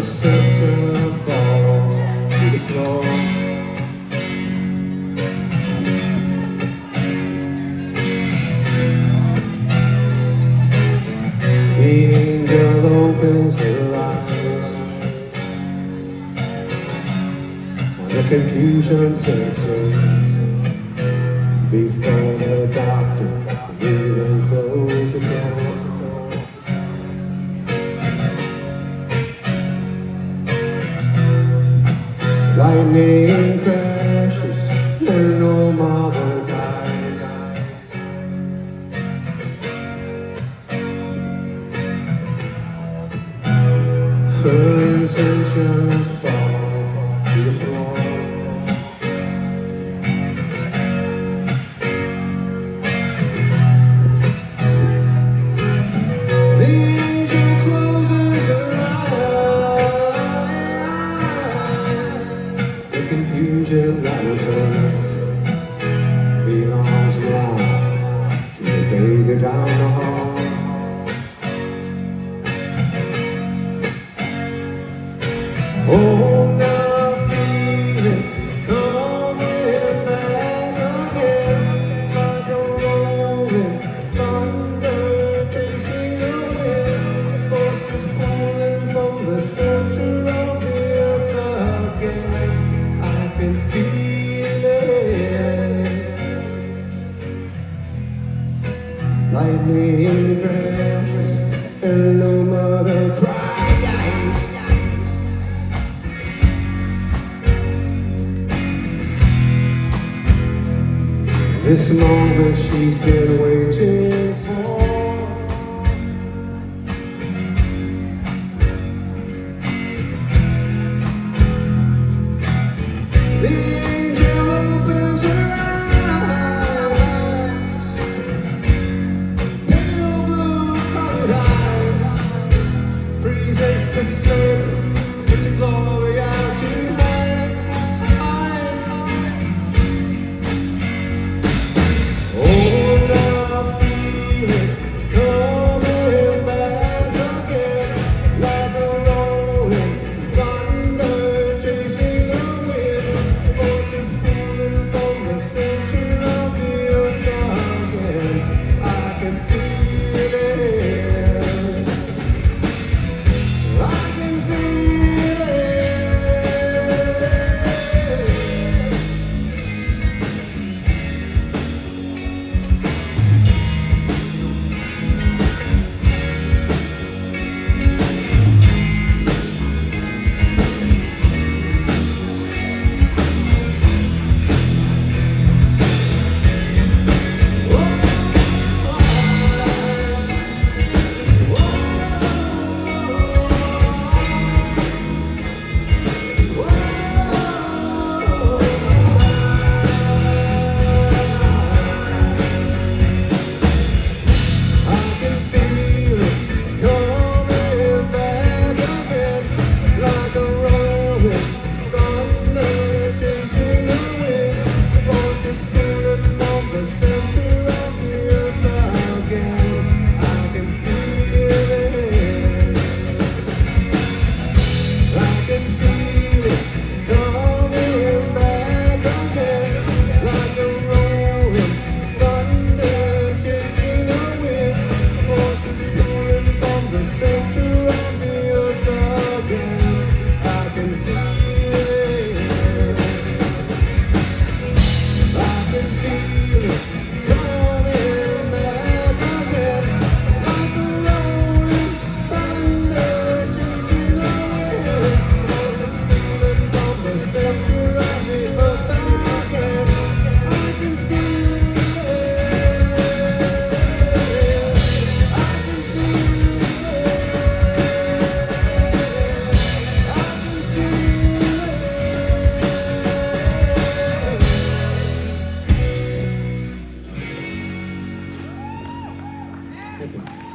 center falls to the floor. The angel opens her eyes, and the confusion sets in. Before the doctor can even close the door. Lightning crashes and no mother dies. Her intentions fall to the floor. The angel closes her eyes. The confusion that was hers belongs now to the baby down the hall. Oh, now I feel it coming back again, like a rolling thunder chasing the wind. Forces pulling from the center of the earth again. I can feel it. Lightning crashes and no mother cries. This moment she's been waiting for. The angel opens her eyes, pale blue colored eyes, presents the sun with the glory out tonight. Thank you.